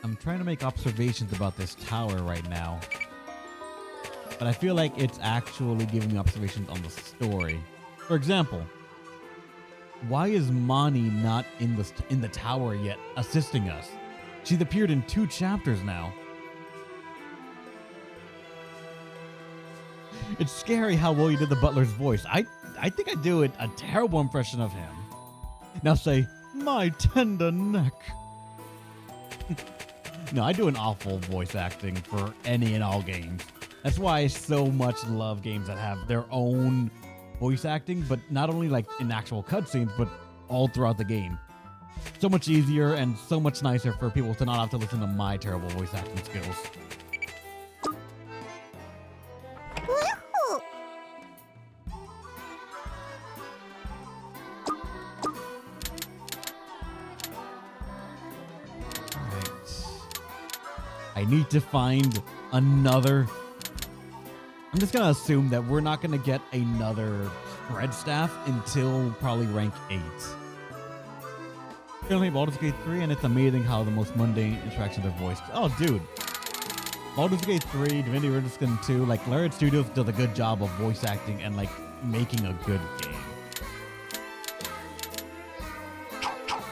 I'm trying to make observations about this tower right now. But I feel like it's actually giving me observations on the story. For example, why is Mani not in the tower yet, assisting us? She's appeared in 2 chapters now. It's scary how well you did the butler's voice. I think I do a terrible impression of him. Now say, my tender neck. No, I do an awful voice acting for any and all games. That's why I so much love games that have their own voice acting, but not only like in actual cutscenes, but all throughout the game. So much easier and so much nicer for people to not have to listen to my terrible voice acting skills. I need to find another. I'm just gonna assume that we're not gonna get another spread staff until probably rank 8. Currently Baldur's Gate 3, and it's amazing how the most mundane interactions are voiced. Oh, dude. Baldur's Gate 3, Divinity Original Sin 2, like Lariat Studios does a good job of voice acting and like making a good game.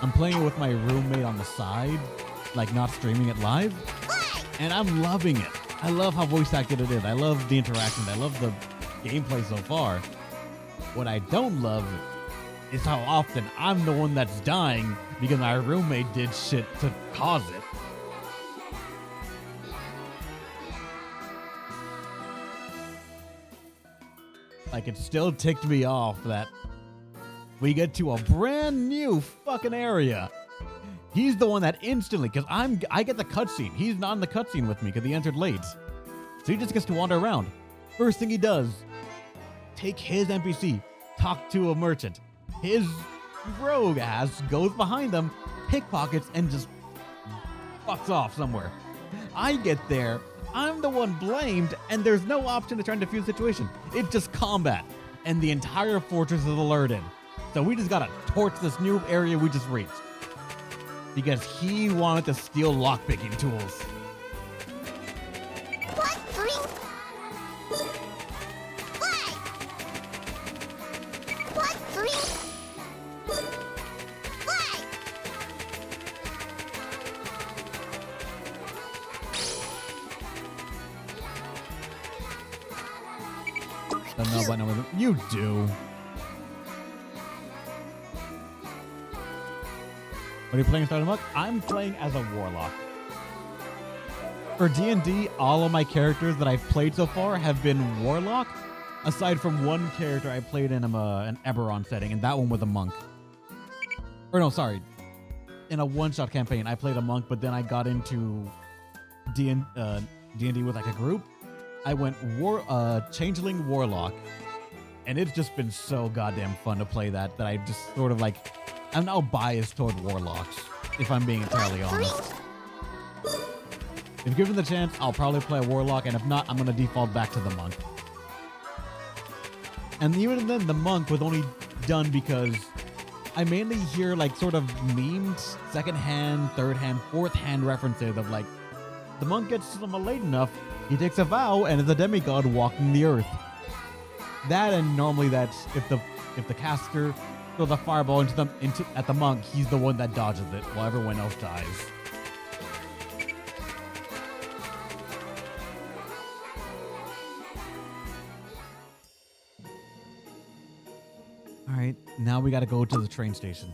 I'm playing it with my roommate on the side, like not streaming it live. And I'm loving it. I love how voice acted it is. I love the interactions. I love the gameplay so far. What I don't love is how often I'm the one that's dying because my roommate did shit to cause it. Like, it still ticked me off that we get to a brand new fucking area. He's the one that instantly, because I get the cutscene. He's not in the cutscene with me because he entered late. So he just gets to wander around. First thing he does, take his NPC, talk to a merchant. His rogue ass goes behind them, pickpockets, and just fucks off somewhere. I get there, I'm the one blamed, and there's no option to try and defuse the situation. It's just combat, and the entire fortress is alerted. So we just gotta torch this new area we just reached. Because he wanted to steal lockpicking tools. What? 3? Why? What? 3? Why? Don't know about number. You do. What are you playing, Starting Muck? I'm playing as a warlock. For D&D, all of my characters that I've played so far have been warlock, aside from one character I played in an Eberron setting, and that one was a monk. Or no, sorry. In a one-shot campaign, I played a monk, but then I got into D&D with like a group. I went Changeling Warlock, and it's just been so goddamn fun to play that I just sort of like... I'm now biased toward warlocks, if I'm being entirely honest. If given the chance, I'll probably play a warlock, and if not, I'm going to default back to the monk. And even then, the monk was only done because I mainly hear like sort of memes, second-hand, third-hand, fourth-hand references of like, the monk gets to them late enough, he takes a vow, and is a demigod walking the earth. That, and normally that's if the caster throws a fireball at the monk, he's the one that dodges it while everyone else dies. All right, now we got to go to the train station.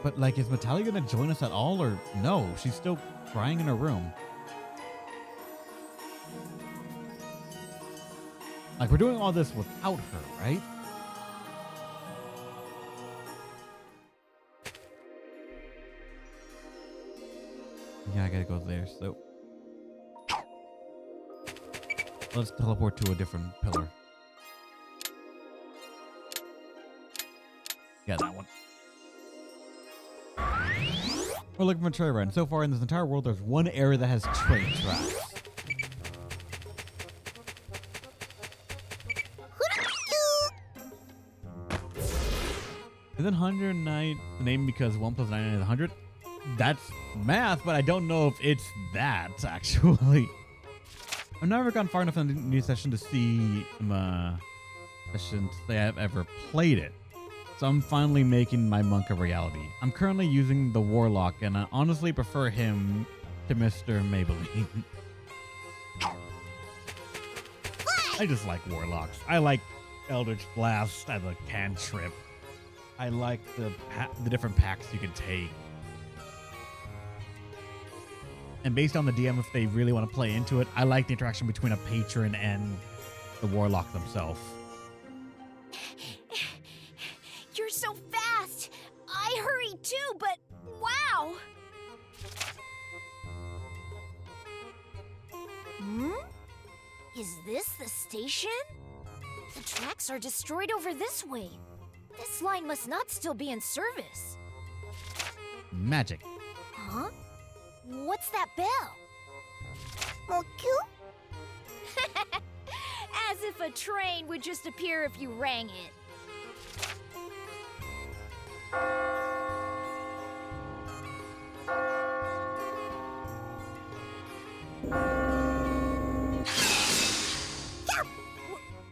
But like, is Natalia gonna join us at all, or no? She's still crying in her room. Like, we're doing all this without her, right? Yeah, I gotta go there, so let's teleport to a different pillar. Yeah, that one. We're looking for trail run. So far in this entire world, there's one area that has train tracks. Isn't 109 the name because 1 plus 99 is 100? That's math, but I don't know if it's that, actually. I've never gone far enough in the new session to see session to say I've ever played it. So I'm finally making my monk a reality. I'm currently using the Warlock, and I honestly prefer him to Mr. Maybelline. I just like Warlocks. I like Eldritch Blast as a cantrip. I like the different packs you can take. And based on the DM, if they really want to play into it, I like the interaction between a patron and the Warlock themselves. You're so fast! I hurried too, but wow! Is this the station? The tracks are destroyed over this way. This line must not still be in service. Magic. Huh? What's that bell? As if a train would just appear if you rang it.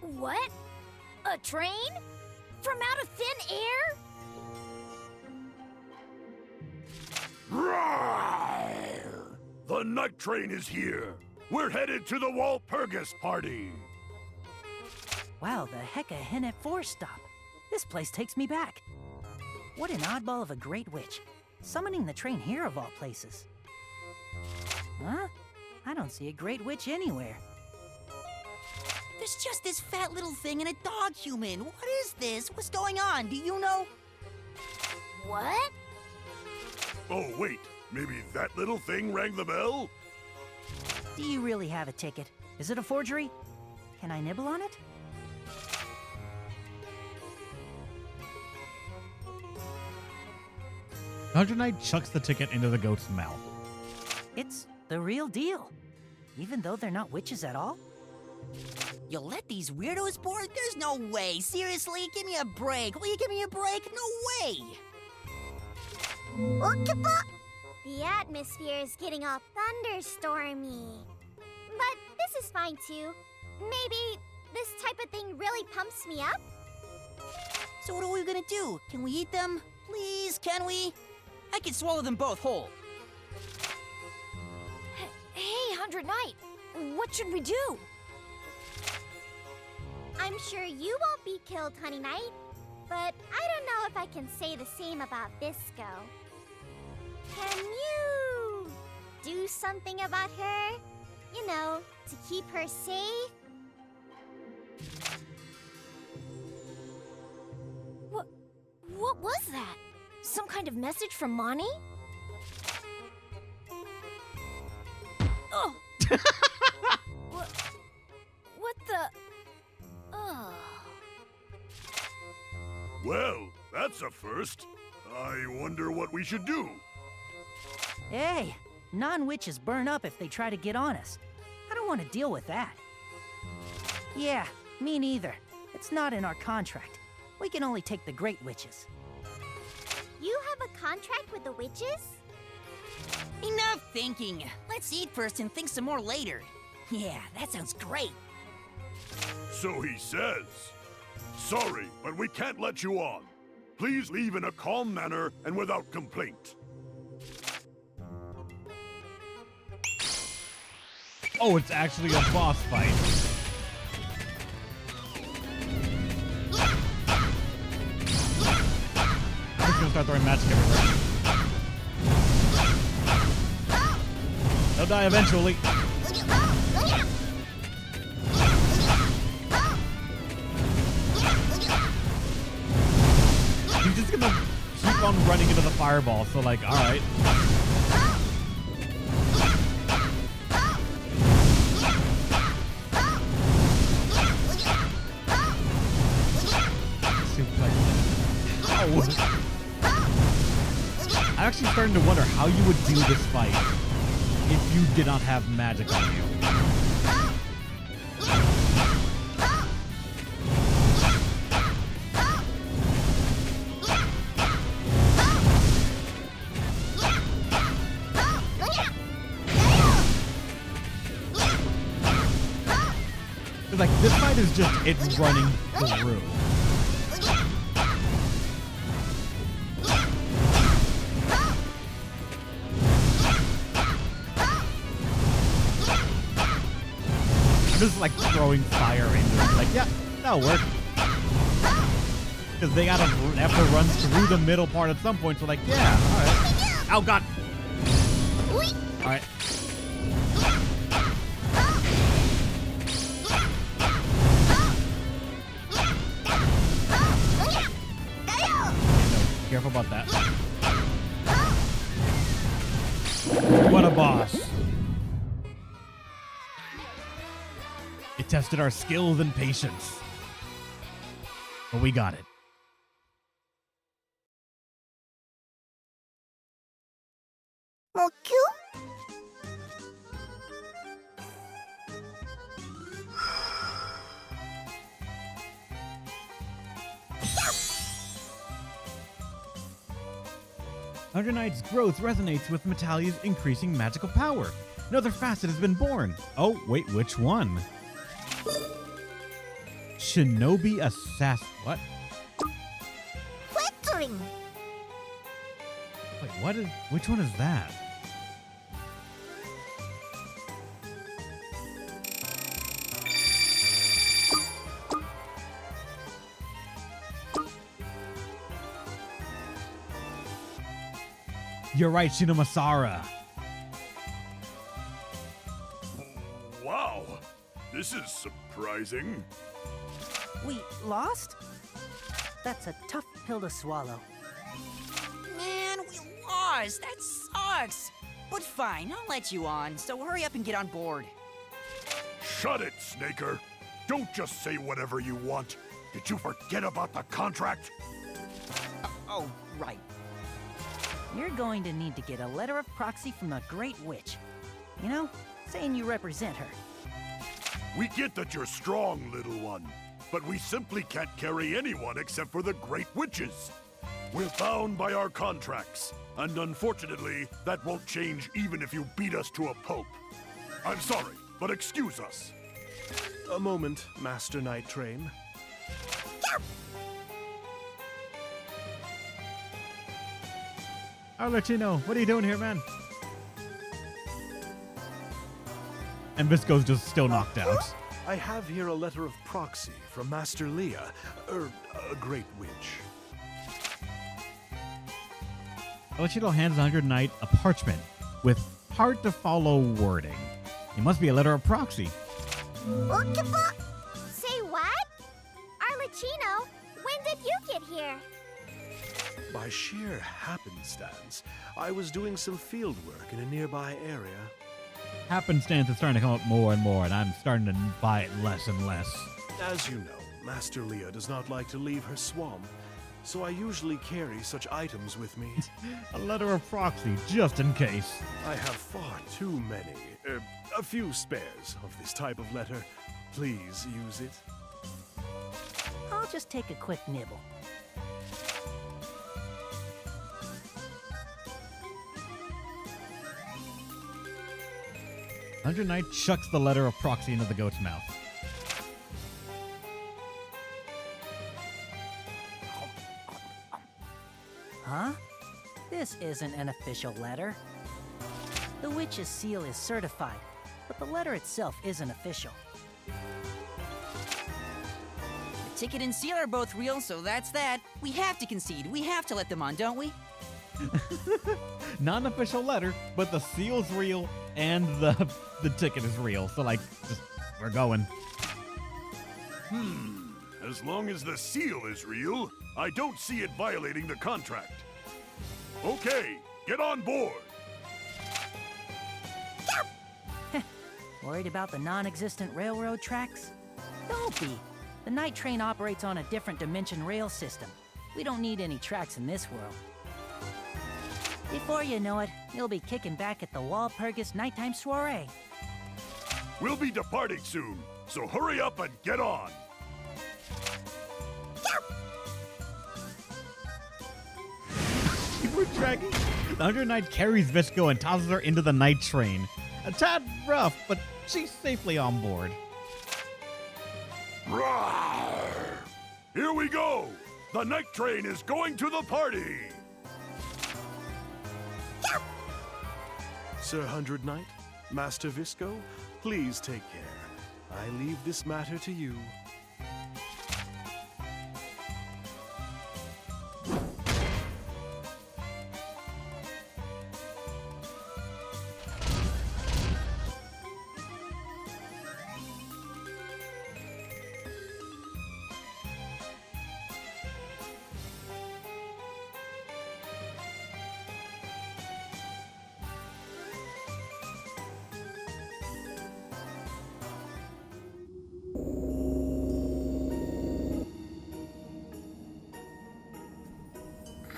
What? A train? From out of thin air? Rawr! The night train is here. We're headed to the Walpurgis party. Wow, the heck a hen at 4 stop. This place takes me back. What an oddball of a great witch. Summoning the train here of all places. Huh? I don't see a great witch anywhere. There's just this fat little thing and a dog human. What is this? What's going on? Do you know? What? Oh, wait. Maybe that little thing rang the bell? Do you really have a ticket? Is it a forgery? Can I nibble on it? Hunter Knight chucks the ticket into the goat's mouth. It's the real deal. Even though they're not witches at all? You'll let these weirdos board? There's no way. Seriously? Give me a break. Will you give me a break? No way. The atmosphere is getting all thunderstormy. But this is fine too. Maybe this type of thing really pumps me up? So what are we gonna do? Can we eat them? Please, can we? I could swallow them both whole. Hey, 100 Knight, what should we do? I'm sure you won't be killed, Honey Knight. But I don't know if I can say the same about Visco. Can you do something about her? You know, to keep her safe? What was that? Some kind of message from Mani? Oh! What the? Oh. Well, that's a first. I wonder what we should do. Hey, non-witches burn up if they try to get on us. I don't want to deal with that. Yeah, me neither. It's not in our contract. We can only take the great witches. You have a contract with the witches? Enough thinking. Let's eat first and think some more later. Yeah, that sounds great. So he says. Sorry, but we can't let you on. Please leave in a calm manner and without complaint. Oh, it's actually a boss fight. I'm just gonna start throwing magic everywhere. They'll die eventually. He's just gonna keep on running into the fireball, so like, alright. I'm actually starting to wonder how you would do this fight if you did not have magic on you. Like, this fight is just it running through. I'm just like throwing fire into it. Like, yeah, that'll work. Because they gotta have to run through the middle part at some point. So like, yeah, all right. Oh god. All right. Careful about that. What a boss. It tested our skills and patience. But we got it. Okay. 100 Knight's growth resonates with Metalia's increasing magical power. Another facet has been born. Oh, wait, which one? Shinobi Assassin. What? Flittering. Wait, what is. Which one is that? You're right, Shinomasara. Wow, this is surprising. We lost? That's a tough pill to swallow. Man, we lost. That sucks. But fine, I'll let you on. So hurry up and get on board. Shut it, Snaker. Don't just say whatever you want. Did you forget about the contract? Oh, right. You're going to need to get a letter of proxy from the Great Witch. You know, saying you represent her. We get that you're strong, little one, but we simply can't carry anyone except for the Great Witches. We're bound by our contracts, and unfortunately, that won't change even if you beat us to a pulp. I'm sorry, but excuse us. A moment, Master Night Train. I'll let you know. What are you doing here, man? And Visco's just still knocked out. I have here a letter of proxy from Master Leah, a Great Witch. Alechino hands 100 Knight a parchment with hard-to-follow wording. It must be a letter of proxy. Say what? Arlecchino, when did you get here? By sheer happenstance, I was doing some field work in a nearby area. Happenstance is starting to come up more and more, and I'm starting to buy it less and less. As you know, Master Leah does not like to leave her swamp, so I usually carry such items with me. A letter of proxy, just in case. I have far too many, a few spares of this type of letter. Please use it. I'll just take a quick nibble. Hundred Knight chucks the letter of proxy into the goat's mouth. Huh? This isn't an official letter. The witch's seal is certified, but the letter itself isn't official. The ticket and seal are both real, so that's that. We have to concede. We have to let them on, don't we? Non-official letter, but the seal's real and the ticket is real. So like, just we're going. As long as the seal is real, I don't see it violating the contract. Okay, get on board. Worried about the non-existent railroad tracks? Don't be. The night train operates on a different dimension rail system. We don't need any tracks in this world. Before you know it, you'll be kicking back at the Walpurgis nighttime soiree. We'll be departing soon, so hurry up and get on. We're dragging. The 100 Knight carries Visco and tosses her into the night train. A tad rough, but she's safely on board. Rawr! Here we go! The night train is going to the party! Sir Hundred Knight, Master Visco, please take care. I leave this matter to you.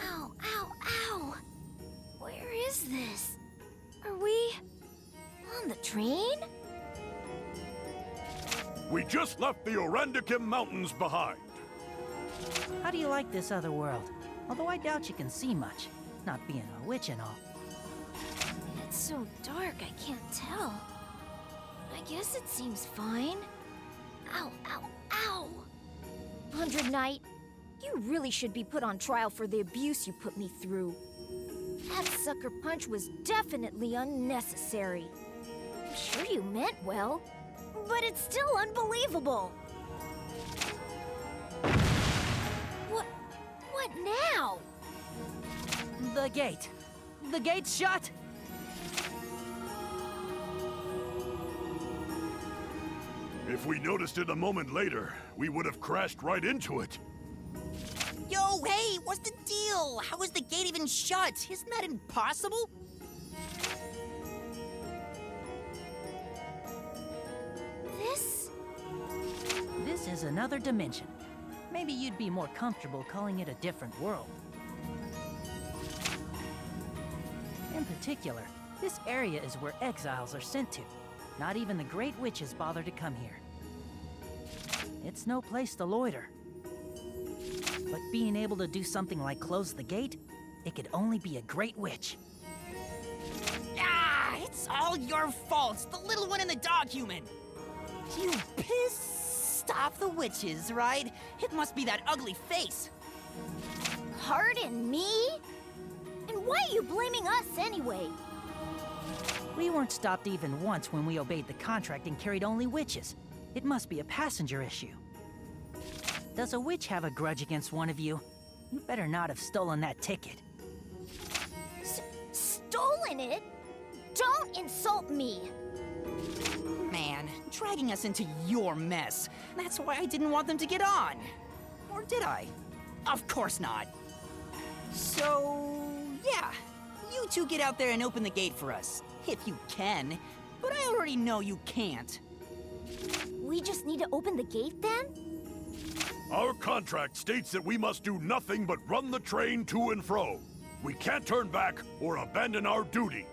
Ow, ow, ow! Where is this? Are we on the train? We just left the Orandikim Mountains behind. How do you like this other world? Although I doubt you can see much, not being a witch and all. It's so dark I can't tell. I guess it seems fine. Ow, ow, ow! 100 Knight, you really should be put on trial for the abuse you put me through. That sucker punch was definitely unnecessary. I'm sure you meant well, but it's still unbelievable. What now? The gate. The gate's shut! If we noticed it a moment later, we would have crashed right into it. Yo, hey, what's the deal? How is the gate even shut? Isn't that impossible? This is another dimension. Maybe you'd be more comfortable calling it a different world. In particular, this area is where exiles are sent to. Not even the Great Witches bother to come here. It's no place to loiter. But being able to do something like close the gate, it could only be a Great Witch. Ah, it's all your fault. The little one and the dog human. You pissed off the witches, right? It must be that ugly face. Pardon me? And why are you blaming us anyway? We weren't stopped even once when we obeyed the contract and carried only witches. It must be a passenger issue. Does a witch have a grudge against one of you? You better not have stolen that ticket. Stolen it? Don't insult me! Man, dragging us into your mess. That's why I didn't want them to get on. Or did I? Of course not. So, yeah. You two get out there and open the gate for us. If you can. But I already know you can't. We just need to open the gate then? Our contract states that we must do nothing but run the train to and fro. We can't turn back or abandon our duty.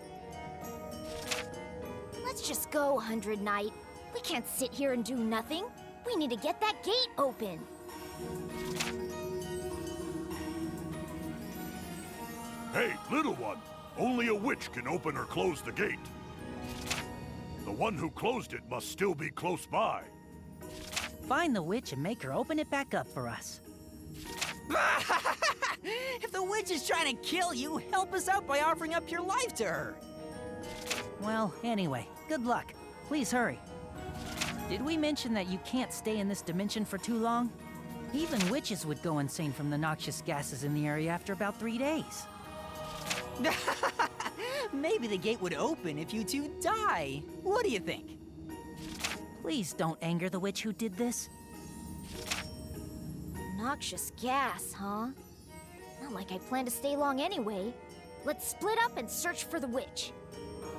Let's just go, 100 Knight. We can't sit here and do nothing. We need to get that gate open. Hey, little one. Only a witch can open or close the gate. The one who closed it must still be close by. Find the witch and make her open it back up for us. If the witch is trying to kill you, help us out by offering up your life to her. Well, anyway, good luck. Please hurry. Did we mention that you can't stay in this dimension for too long? Even witches would go insane from the noxious gases in the area after about 3 days. Maybe the gate would open if you two die. What do you think? Please don't anger the witch who did this. Noxious gas, huh? Not like I plan to stay long anyway. Let's split up and search for the witch.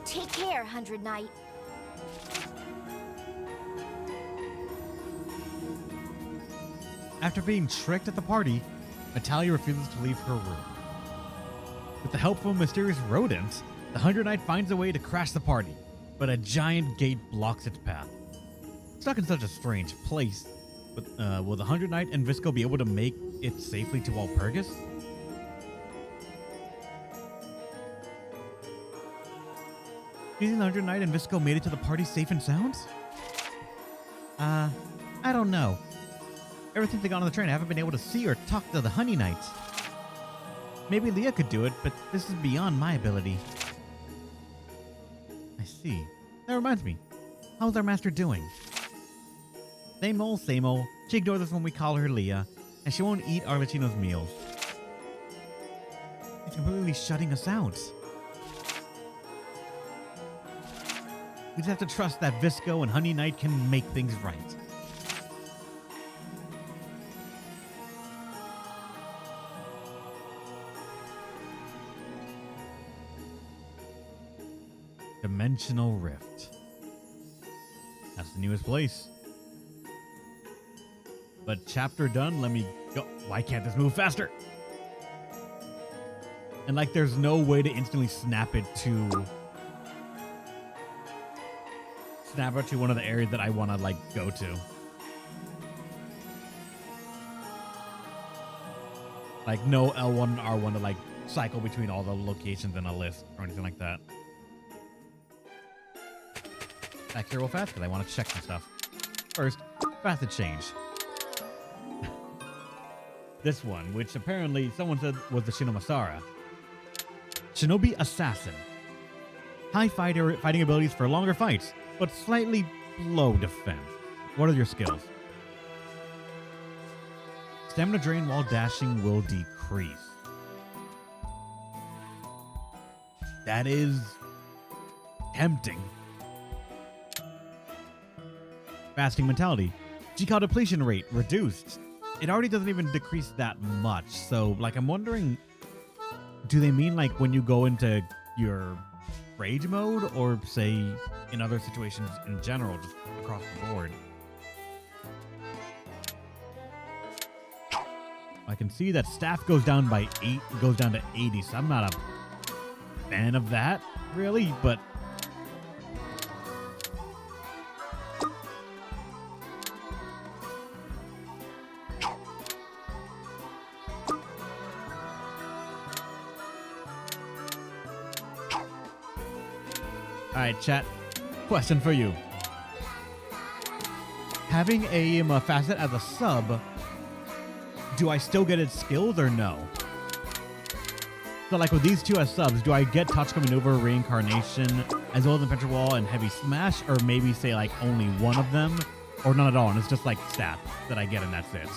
Take care, 100 Knight. After being tricked at the party, Natalia refuses to leave her room. With the help of a mysterious rodent, the 100 Knight finds a way to crash the party, but a giant gate blocks its path. Stuck in such a strange place, but will the 100 Knight and Visco be able to make it safely to Walpurgis? Do you think the 100 Knight and Visco made it to the party safe and sound? I don't know. Ever since they got on the train, I haven't been able to see or talk to the Honey Knights. Maybe Leah could do it, but this is beyond my ability. I see. That reminds me. How's our master doing? Same old, same old. She ignores us when we call her Leah, and she won't eat Arlecchino's meals. She's completely shutting us out. We just have to trust that Visco and Honey Knight can make things right. Dimensional Rift. That's the newest place. But chapter done, let me go. Why can't this move faster? And like there's no way to instantly snap it to one of the areas that I want to like go to. Like no L1 and R1 to like cycle between all the locations in a list or anything like that. Back here real fast because I want to check some stuff. First, facet change. This one, which apparently someone said was the Shinomasara. Shinobi Assassin. High fighting abilities for longer fights, but slightly low defense. What are your skills? Stamina drain while dashing will decrease. That is tempting. Fasting mentality. G-Cal depletion rate reduced. It already doesn't even decrease that much. So, like, I'm wondering, do they mean like when you go into your rage mode, or say in other situations in general, just across the board? I can see that staff goes down by 8, goes down to 80. So I'm not a fan of that, really, but. Alright, chat. Question for you. Having a facet as a sub, do I still get its skills or no? So like with these two as subs, do I get Tachika Maneuver, Reincarnation, as well as Adventure Wall and Heavy Smash, or maybe say like only one of them, or none at all, and it's just like stat that I get and that's it?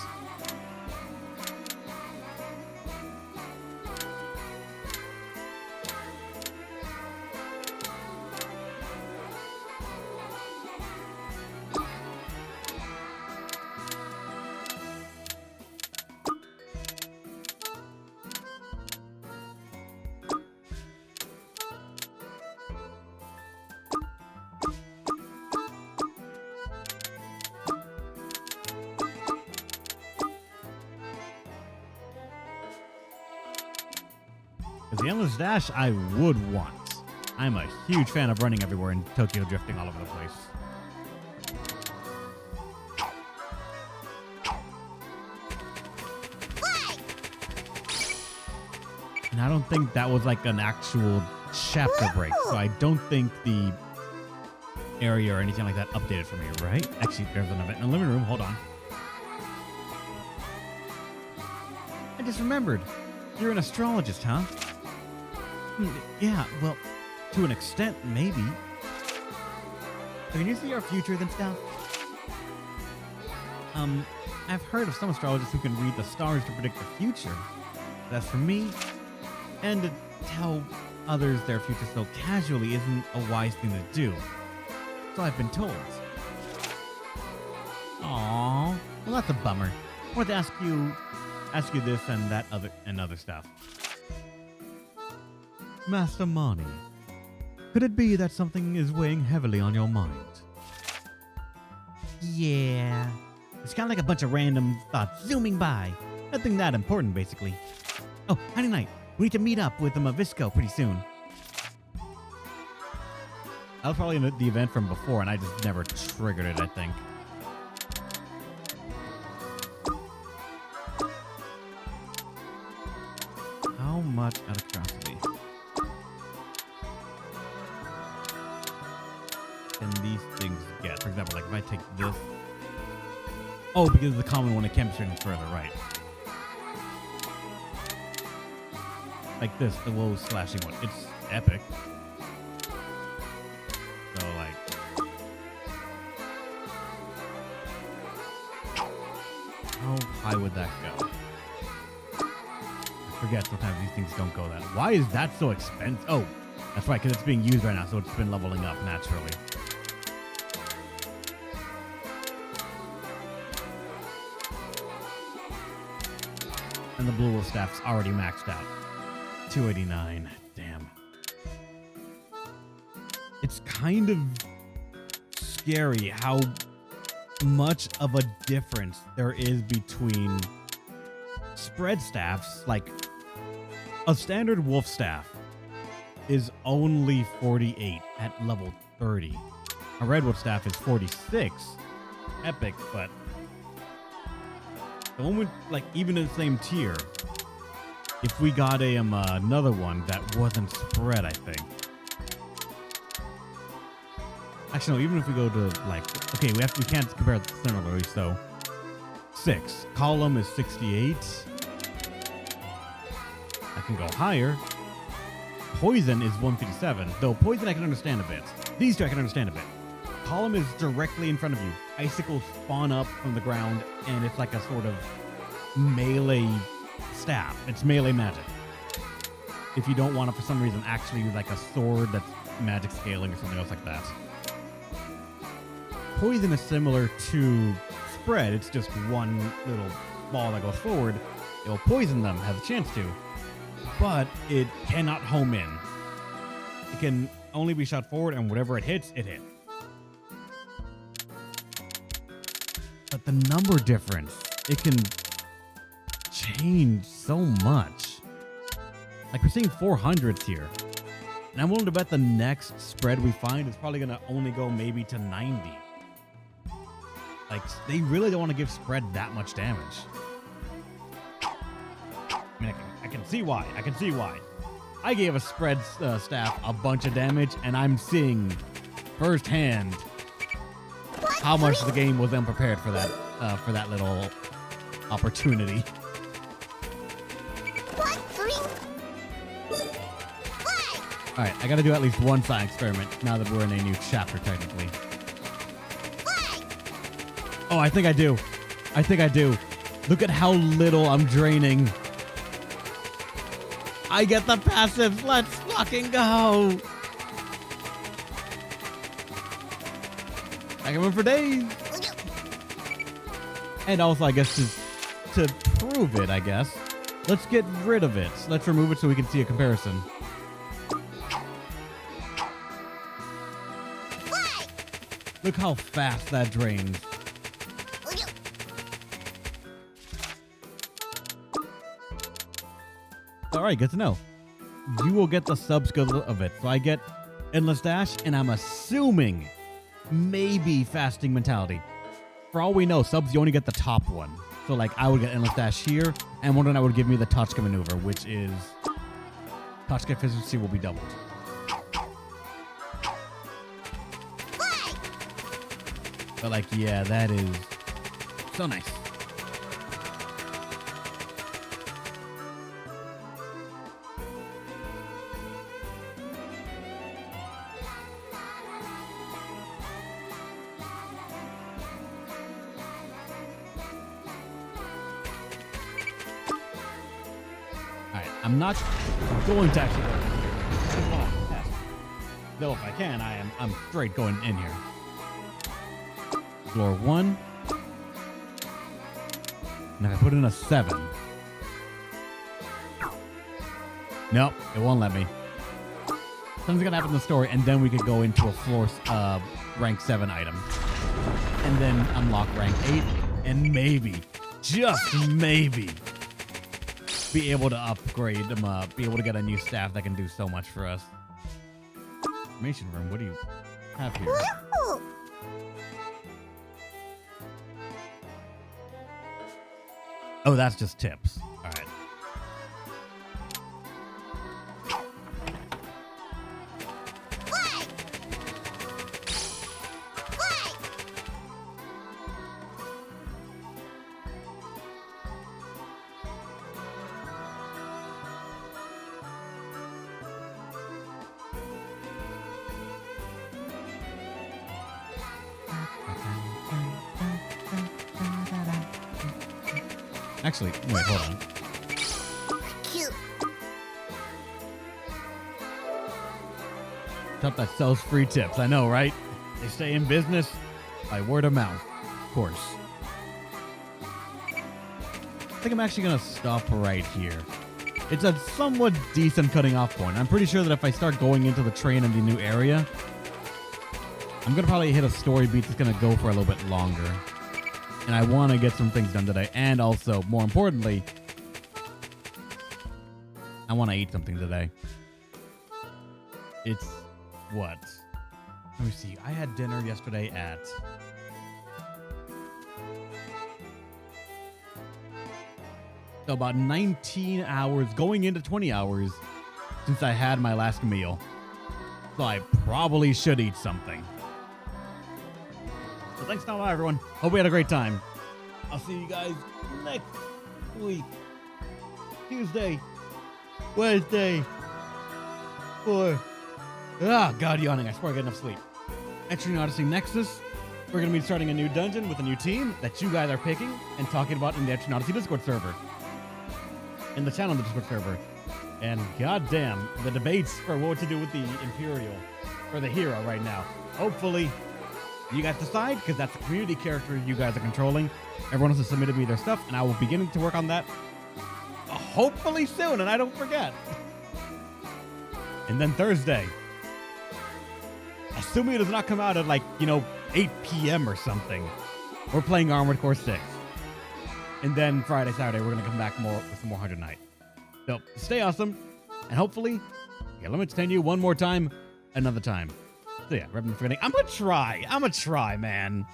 The Endless Dash I would want. I'm a huge fan of running everywhere and Tokyo drifting all over the place. And I don't think that was like an actual chapter break, so I don't think the area or anything like that updated for me, right? Actually, there's an event in the living room. Hold on. I just remembered. You're an astrologist, huh? Yeah, well, to an extent, maybe. So can you see our futures and stuff? I've heard of some astrologists who can read the stars to predict the future. That's for me. And to tell others their future so casually isn't a wise thing to do. So I've been told. Aww. Well, that's a bummer. I wanted to ask you this and that other stuff. Master Mani, could it be that something is weighing heavily on your mind? Yeah. It's kind of like a bunch of random thoughts zooming by. Nothing that important, basically. Oh, Honey Knight, we need to meet up with Visco pretty soon. That was probably the event from before, and I just never triggered it, I think. How much out of curiosity can these things get? For example, like if I take this Oh, because of the common one, it can't be straightened further, right? Like this, the low slashing one. It's epic. So, like... How high would that go? I forget sometimes these things don't go that. Why is that so expensive? Oh, that's right, because it's being used right now, so it's been leveling up naturally. And the blue wolf staff's already maxed out. 289. Damn. It's kind of scary how much of a difference there is between spread staffs. Like a standard wolf staff is only 48 at level 30. A red wolf staff is 46. Epic, but the one with, like, even in the same tier, if we got a another one that wasn't spread, I think. Actually, no, even if we go to, like, okay, we can't compare it similarly, so 6. Column is 68. I can go higher. Poison is 157, though poison I can understand a bit. These two I can understand a bit. Column is directly in front of you. Icicles spawn up from the ground, and it's like a sort of melee staff. It's melee magic. If you don't want to, for some reason, actually use like a sword that's magic scaling or something else like that. Poison is similar to spread. It's just one little ball that goes forward. It will poison them, has a chance to, but it cannot home in. It can only be shot forward, and whatever it hits, it hits. But the number difference, it can change so much. Like, we're seeing 400s here. And I'm willing to bet the next spread we find is probably going to only go maybe to 90. Like, they really don't want to give spread that much damage. I mean, I can see why. I can see why. I gave a spread staff a bunch of damage, and I'm seeing firsthand how much the game was unprepared for that little opportunity. All right, I got to do at least one science experiment now that we're in a new chapter, technically. Oh, I think I do. I think I do. Look at how little I'm draining. I get the passive. Let's fucking go. I can run for days. And also, I guess to prove it, I guess, let's get rid of it. Let's remove it so we can see a comparison. Look how fast that drains. All right, good to know. You will get the sub skill of it. So I get Endless Dash, and I'm assuming maybe Fasting Mentality. For all we know, subs, you only get the top one. So, like, I would get Endless Dash here, and one would give me the Tachka Maneuver, which is... Tachka efficiency will be doubled. But, like, yeah, that is so nice. I'm not going to actually go here. Though if I can, I'm straight going in here. Floor 1. And if I put in a 7. Nope, it won't let me. Something's gonna happen in the story, and then we could go into a floor rank 7 item. And then unlock rank 8, and maybe, just maybe, be able to upgrade them up, be able to get a new staff that can do so much for us. Information room, what do you have here? Oh, that's just tips. All right. Actually, wait, hold on. Shop that sells free tips. I know, right? They stay in business by word of mouth, of course. I think I'm actually going to stop right here. It's a somewhat decent cutting off point. I'm pretty sure that if I start going into the train in the new area, I'm going to probably hit a story beat that's going to go for a little bit longer. And I want to get some things done today. And also, more importantly, I want to eat something today. It's what? Let me see. I had dinner yesterday at... So about 19 hours, going into 20 hours since I had my last meal. So I probably should eat something. So thanks a lot, everyone. Hope we had a great time. I'll see you guys next week. Tuesday, Wednesday, for... Ah, God, yawning. I swear I get enough sleep. Entering Odyssey Nexus. We're going to be starting a new dungeon with a new team that you guys are picking and talking about in the Entering Odyssey Discord server. In the channel on the Discord server. And goddamn, the debates for what to do with the Imperial, or the hero right now. Hopefully, you guys decide, because that's the community character you guys are controlling. Everyone else has submitted me their stuff, and I will be beginning to work on that hopefully soon, and I don't forget. And then Thursday, assuming it does not come out at 8 p.m. or something, we're playing Armored Core 6. And then Friday, Saturday, we're going to come back with some more 100 Night. So stay awesome, and hopefully, let me entertain you one more time, another time. So yeah, Reverend Forgetting. I'm going to try, man.